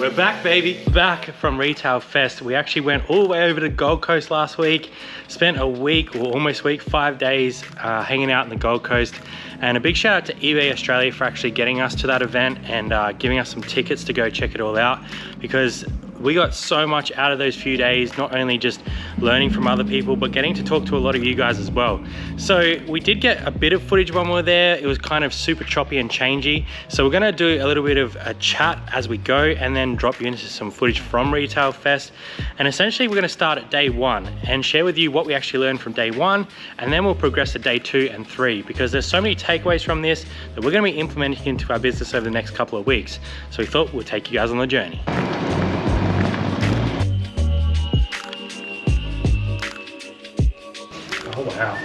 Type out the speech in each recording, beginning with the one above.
We're back, baby. Back from Retail Fest. We actually went all the way over to Gold Coast last week. Spent a week, or almost a week, 5 days hanging out in the Gold Coast. And a big shout out to eBay Australia for actually getting us to that event and giving us some tickets to go check it all out, because we got so much out of those few days, not only just learning from other people, but getting to talk to a lot of you guys as well. So we did get a bit of footage when we were there. It was kind of super choppy and changey. So we're gonna do a little bit of a chat as we go and then drop you into some footage from Retail Fest. And essentially we're gonna start at day 1 and share with you what we actually learned from day 1, and then we'll progress to day 2 and 3, because there's so many takeaways from this that we're gonna be implementing into our business over the next couple of weeks. So we thought we'll take you guys on the journey. Oh wow,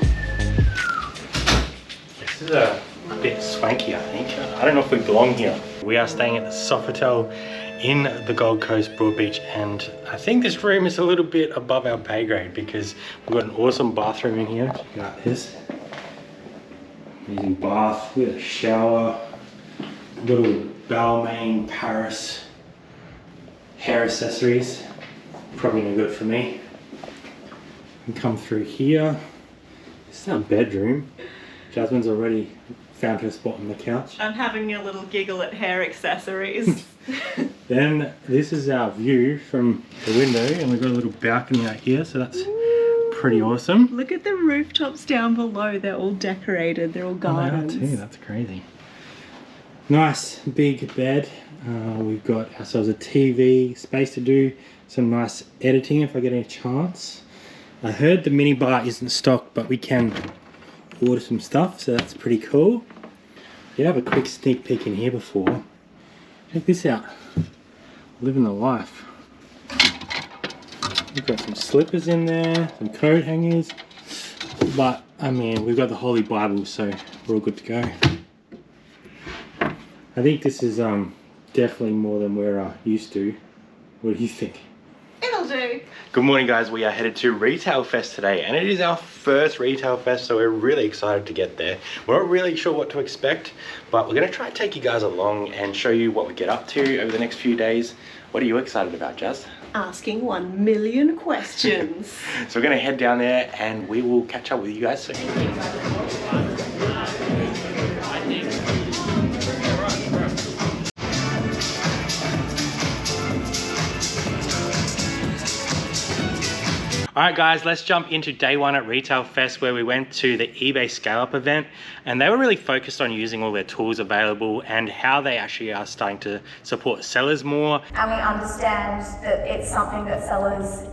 this is a bit swanky, I think. I don't know if we belong here. We are staying at the Sofitel in the Gold Coast Broadbeach, and I think this room is a little bit above our pay grade because we've got an awesome bathroom in here. Check out this. Amazing bath, we got a shower, little Balmain Paris hair accessories. Probably no good for me. And come through here. This is our bedroom. Jasmine's already found her spot on the couch. I'm having a little giggle at hair accessories. Then this is our view from the window, and we've got a little balcony out here, so that's pretty awesome. Look at the rooftops down below. They're all decorated. They're all gardens. Oh, they are too. That's crazy. Nice big bed. We've got ourselves a TV, space to do some nice editing if I get a chance. I heard the mini bar isn't stocked, but we can order some stuff, so that's pretty cool. You have a quick sneak peek in here before. Check this out. Living the life. We've got some slippers in there, some coat hangers, but I mean, we've got the Holy Bible, so we're all good to go. I think this is definitely more than we're used to. What do you think? It'll do. Good morning, guys. We are headed to Retail Fest today, and it is our first Retail Fest, so we're really excited to get there. We're not really sure what to expect, but we're going to try and take you guys along and show you what we get up to over the next few days. What are you excited about, Jazz? Asking 1 million questions. So we're going to head down there and we will catch up with you guys soon. Alright guys, let's jump into day 1 at Retail Fest, where we went to the eBay Scale Up event, and they were really focused on using all their tools available and how they actually are starting to support sellers more. And we understand that it's something that sellers,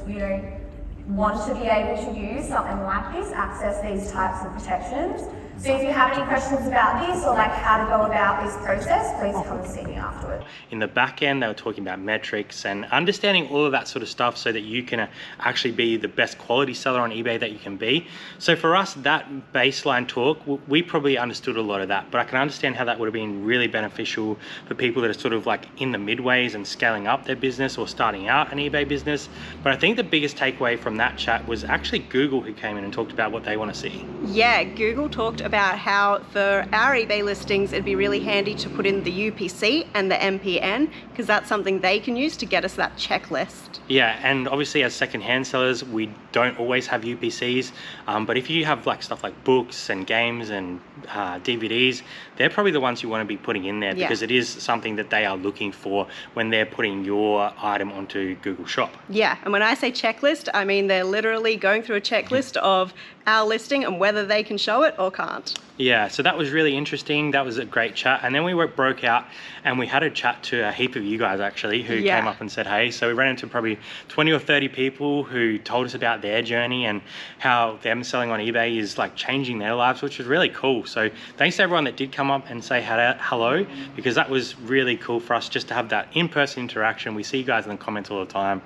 want to be able to use, something like this, access these types of protections. So if you have any questions about this or like how to go about this process, please come and see me afterwards. In the back end, they were talking about metrics and understanding all of that sort of stuff so that you can actually be the best quality seller on eBay that you can be. So for us, that baseline talk, we probably understood a lot of that, but I can understand how that would have been really beneficial for people that are sort of like in the midways and scaling up their business or starting out an eBay business. But I think the biggest takeaway from that chat was actually Google, who came in and talked about what they want to see. Yeah, Google talked about how for our eBay listings it'd be really handy to put in the UPC and the MPN, because that's something they can use to get us that checklist. Yeah, and obviously as secondhand sellers, we don't always have UPCs, but if you have like stuff like books and games and DVDs, they're probably the ones you want to be putting in there, because it is something that they are looking for when they're putting your item onto Google Shop. Yeah, and when I say checklist, I mean they're literally going through a checklist of our listing and whether they can show it or can't. Yeah, so that was really interesting. That was a great chat. And then we broke out and we had a chat to a heap of you guys actually who came up and said, hey. So we ran into probably 20 or 30 people who told us about their journey and how them selling on eBay is like changing their lives, which was really cool. So thanks to everyone that did come up and say hello, because that was really cool for us just to have that in-person interaction. We see you guys in the comments all the time,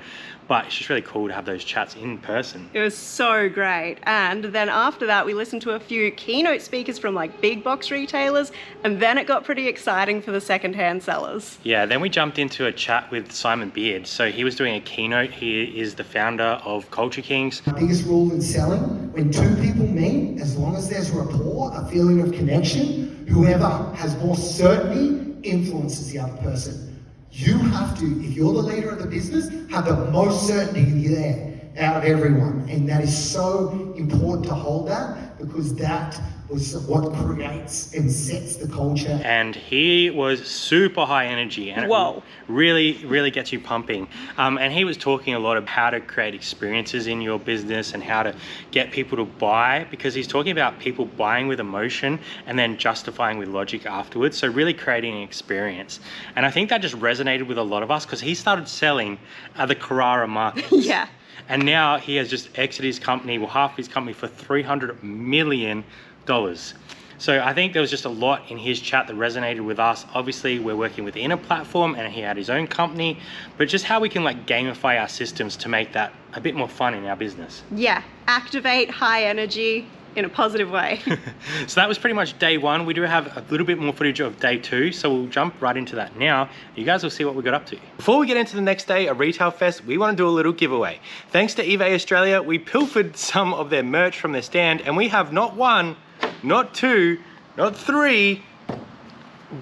but it's just really cool to have those chats in person. It was so great. And then after that, we listened to a few keynote speakers from like big box retailers, and then it got pretty exciting for the secondhand sellers. Yeah, then we jumped into a chat with Simon Beard. So he was doing a keynote. He is the founder of Culture Kings. The biggest rule in selling, when two people meet, as long as there's rapport, a feeling of connection, whoever has more certainty influences the other person. You have to, if you're the leader of the business, have the most certainty you're there out of everyone. And that is so important to hold that, because that was what creates and sets the culture. And he was super high energy, and Whoa. it really gets you pumping. And he was talking a lot about how to create experiences in your business and how to get people to buy, because he's talking about people buying with emotion and then justifying with logic afterwards. So really creating an experience. And I think that just resonated with a lot of us, because he started selling at the Carrara market. Yeah. And now he has just exited his company, well, half his company, for $300 million. So I think there was just a lot in his chat that resonated with us. Obviously, we're working within a platform and he had his own company, but just how we can like gamify our systems to make that a bit more fun in our business. Yeah, activate high energy in a positive way. So that was pretty much day one. We do have a little bit more footage of day two, so we'll jump right into that now. You guys will see what we got up to. Before we get into the next day of Retail Fest, we want to do a little giveaway. Thanks to eBay Australia, we pilfered some of their merch from their stand, and we have not one, not two, not three,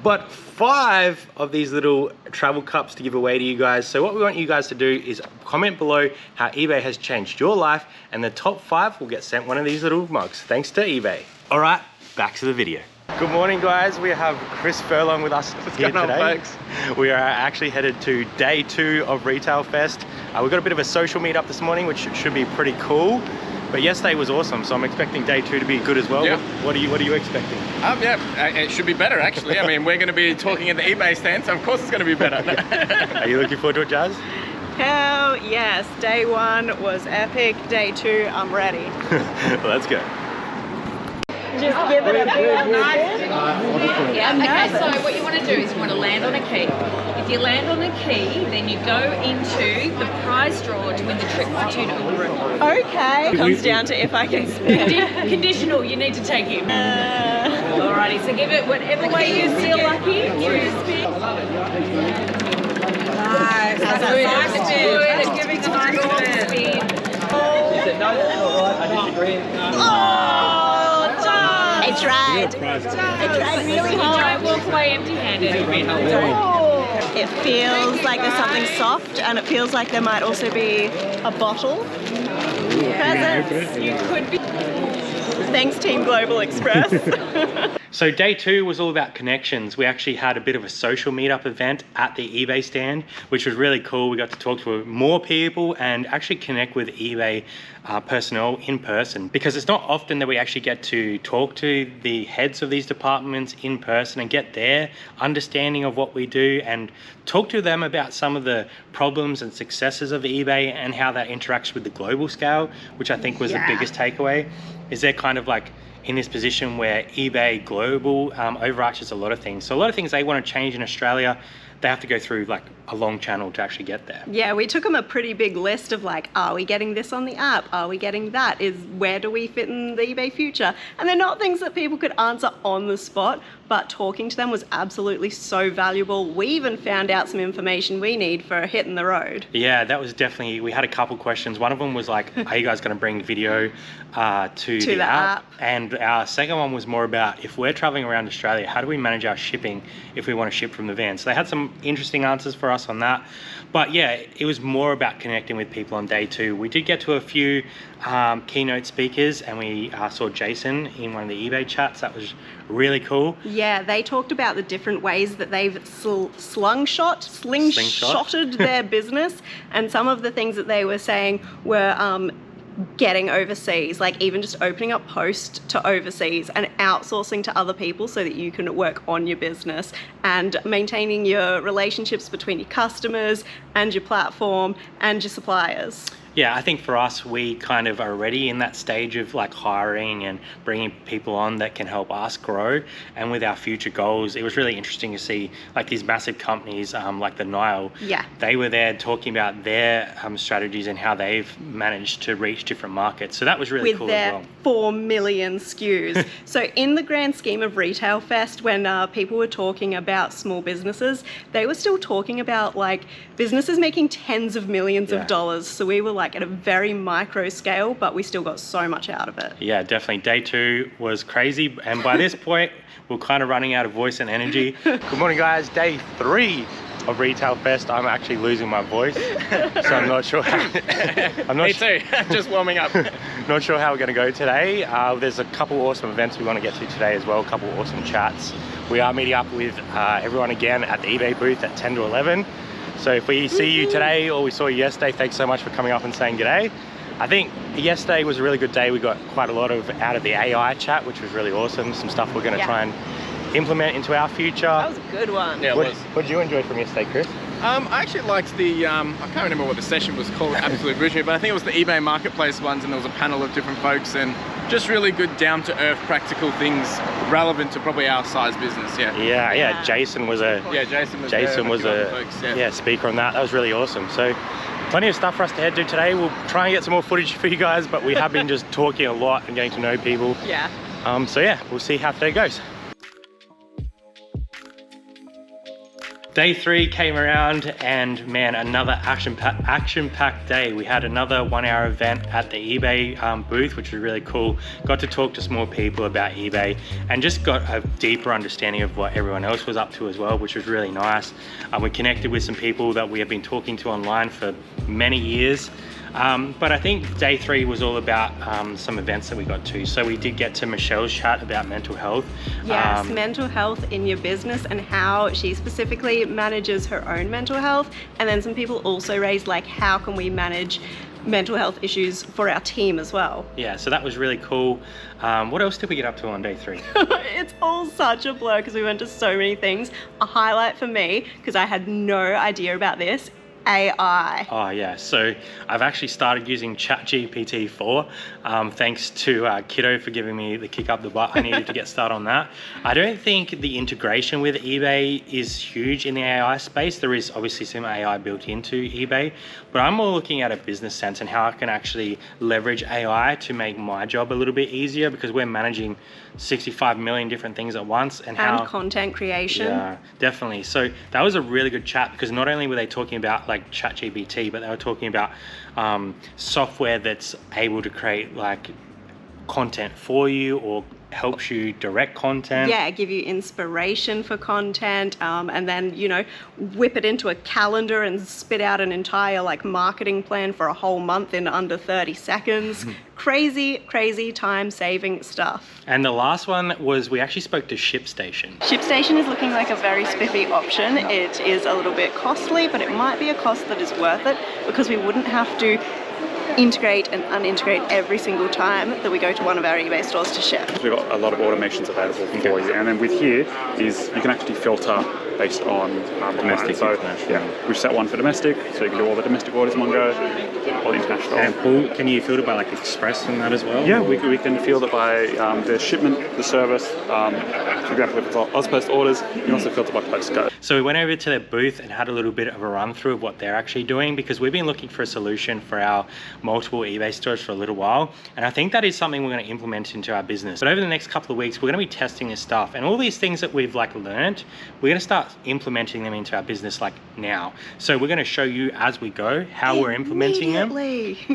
but 5 of these little travel cups to give away to you guys. So what we want you guys to do is comment below how eBay has changed your life, and the top 5 will get sent one of these little mugs, thanks to eBay. All right, back to the video. Good morning, guys. We have Chris Furlong with us here today. We are actually headed to day 2 of Retail Fest. We've got a bit of a social meetup this morning, which should be pretty cool. But yesterday was awesome, so I'm expecting day 2 to be good as well. Yep. What are you expecting? Yeah, it should be better actually. I mean, we're going to be talking at the eBay stand, so of course it's going to be better. Are you looking forward to it, Jazz? Hell yes, day 1 was epic, day 2, I'm ready. Well, let's go. Just give it a big nice. Yeah, okay, so what you want to do is you want to land on a key. If you land on a key, then you go into the prize draw to win the trip for 2 to Uluru. Okay. Comes down to if I can spin. Conditional, you need to take him. Alrighty, so give it whatever way you feel lucky. Spin. Nice. That's a nice spin. Giving a nice spin. I tried. I tried really hard. Don't walk away empty-handed. It feels like there's something soft, and it feels like there might also be a bottle. Presents. You could be. Thanks, Team Global Express. So day 2 was all about connections. We actually had a bit of a social meetup event at the eBay stand, which was really cool. We got to talk to more people and actually connect with eBay personnel in person, because it's not often that we actually get to talk to the heads of these departments in person and get their understanding of what we do and talk to them about some of the problems and successes of eBay and how that interacts with the global scale, which I think was the biggest takeaway. Is they're kind of like in this position where eBay Global overarches a lot of things. So a lot of things they want to change in Australia, they have to go through like a long channel to actually get there. Yeah, we took them a pretty big list of like, are we getting this on the app? Are we getting that? Where do we fit in the eBay future? And they're not things that people could answer on the spot, but talking to them was absolutely so valuable. We even found out some information we need for hitting the road. Yeah, that was definitely, we had a couple questions. One of them was like, are you guys going to bring video to the app? And our second one was more about, if we're traveling around Australia, how do we manage our shipping if we want to ship from the van? So they had some interesting answers for us on that. But yeah, it was more about connecting with people on day 2. We did get to a few keynote speakers, and we saw Jason in one of the eBay chats. That was really cool. Yeah, they talked about the different ways that they've slingshotted their business, and some of the things that they were saying were getting overseas, like even just opening up Post to overseas and outsourcing to other people so that you can work on your business, and maintaining your relationships between your customers and your platform and your suppliers. Yeah, I think for us, we kind of are already in that stage of like hiring and bringing people on that can help us grow. And with our future goals, it was really interesting to see like these massive companies like the Nile. Yeah. They were there talking about their strategies and how they've managed to reach different markets. So that was really cool as well. With their 4 million SKUs. So in the grand scheme of Retail Fest, when people were talking about small businesses, they were still talking about like businesses making tens of millions of dollars. So we were like, like at a very micro scale, but we still got so much out of it. Yeah, definitely. Day 2 was crazy. And by this point, we're kind of running out of voice and energy. Good morning, guys. Day 3 of Retail Fest. I'm actually losing my voice, so I'm not sure how. Me too, just warming up. Not sure how we're going to go today. There's a couple awesome events we want to get to today as well, a couple awesome chats. We are meeting up with everyone again at the eBay booth at 10 to 11. So if we see you today or we saw you yesterday, thanks so much for coming up and saying g'day. I think yesterday was a really good day. We got quite a lot out of the AI chat, which was really awesome. Some stuff we're going to try and implement into our future. That was a good one. Yeah, what did you enjoy from yesterday, Chris? I actually liked the, I can't remember what the session was called, absolute butchery, but I think it was the eBay Marketplace ones, and there was a panel of different folks, and just really good down-to-earth practical things relevant to probably our size business, Yeah, Jason was a speaker on that. That was really awesome. So plenty of stuff for us to head to today. We'll try and get some more footage for you guys, but we have been just talking a lot and getting to know people. Yeah. So yeah, we'll see how today goes. Day 3 came around and man, another action-packed day. We had another 1-hour event at the eBay booth, which was really cool. Got to talk to some more people about eBay and just got a deeper understanding of what everyone else was up to as well, which was really nice. We connected with some people that we have been talking to online for many years. But I think day 3 was all about some events that we got to. So we did get to Michelle's chat about mental health. Yes, mental health in your business and how she specifically manages her own mental health. And then some people also raised like, how can we manage mental health issues for our team as well? Yeah, so that was really cool. What else did we get up to on day 3? It's all such a blur because we went to so many things. A highlight for me, because I had no idea about this, AI. Oh yeah, so I've actually started using ChatGPT 4. Thanks to Kiddo for giving me the kick up the butt I needed to get started on that. I don't think the integration with eBay is huge in the AI space. There is obviously some AI built into eBay, but I'm more looking at a business sense and how I can actually leverage AI to make my job a little bit easier, because we're managing 65 million different things at once and how content creation. Yeah, definitely. So that was a really good chat, because not only were they talking about like ChatGPT, but they were talking about software that's able to create like content for you or helps you direct content. Yeah, give you inspiration for content, and then, you know, whip it into a calendar and spit out an entire like marketing plan for a whole month in under 30 seconds. Crazy time-saving stuff. And the last one was we actually spoke to ShipStation. ShipStation is looking like a very spiffy option. It is a little bit costly, but it might be a cost that is worth it, because we wouldn't have to integrate and unintegrate every single time that we go to one of our eBay stores to ship. We've got a lot of automations available for you, and then with here is you can actually filter based on domestic. So yeah, we've set one for domestic, so you can do all the domestic orders in one go, all the international. And Paul, can you filter by like express and that as well? Yeah, we can filter by the shipment, the service. For example, if it's AusPost orders, you can also filter by postcode. So we went over to their booth and had a little bit of a run through of what they're actually doing, because we've been looking for a solution for our multiple eBay stores for a little while, and I think that is something we're going to implement into our business. But over the next couple of weeks, we're going to be testing this stuff, and all these things that we've like learned, we're going to start implementing them into our business like now. So we're going to show you as we go how we're implementing them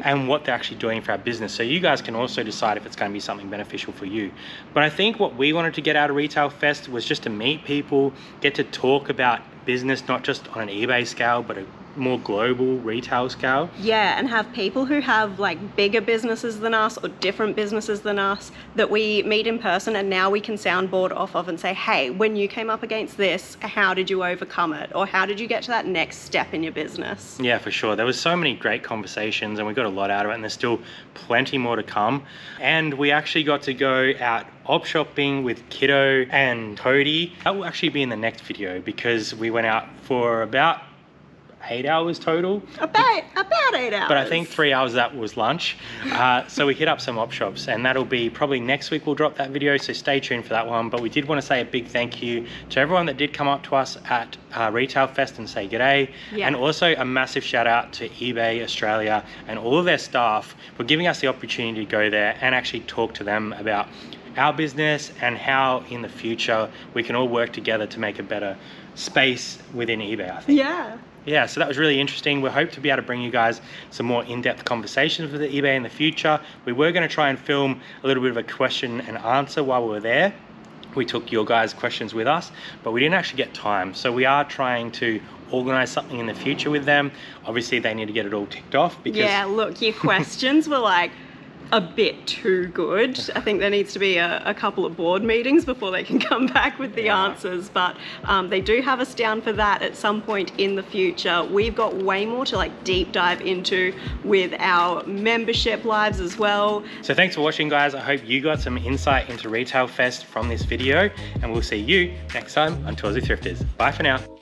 and what they're actually doing for our business, so you guys can also decide if it's going to be something beneficial for you. But I think what we wanted to get out of Retail Fest was just to meet people, get to talk about business, not just on an eBay scale, but a more global retail scale. Yeah, and have people who have like bigger businesses than us or different businesses than us that we meet in person, and now we can soundboard off of and say, hey, when you came up against this, how did you overcome it? Or how did you get to that next step in your business? Yeah, for sure. There was so many great conversations and we got a lot out of it, and there's still plenty more to come. And we actually got to go out op shopping with Kiddo and Cody. That will actually be in the next video, because we went out for about 8 hours total. About 8 hours. But I think 3 hours of that was lunch. So we hit up some op shops, and that'll be probably next week we'll drop that video, so stay tuned for that one. But we did want to say a big thank you to everyone that did come up to us at Retail Fest and say g'day. Yeah. And also a massive shout out to eBay Australia and all of their staff for giving us the opportunity to go there and actually talk to them about our business and how in the future we can all work together to make a better space within eBay, I think. Yeah, Yeah, so that was really interesting. We hope to be able to bring you guys some more in-depth conversations with eBay in the future. We were going to try and film a little bit of a question and answer while we were there. We took your guys' questions with us, but we didn't actually get time. So we are trying to organize something in the future with them. Obviously, they need to get it all ticked off because... Yeah, look, your questions were like a bit too good. I think there needs to be a couple of board meetings before they can come back with the answers, but they do have us down for that at some point in the future. We've got way more to like deep dive into with our membership lives as well. So thanks for watching, guys. I hope you got some insight into Retail Fest from this video, and we'll see you next time on Tours with Thrifters. Bye for now.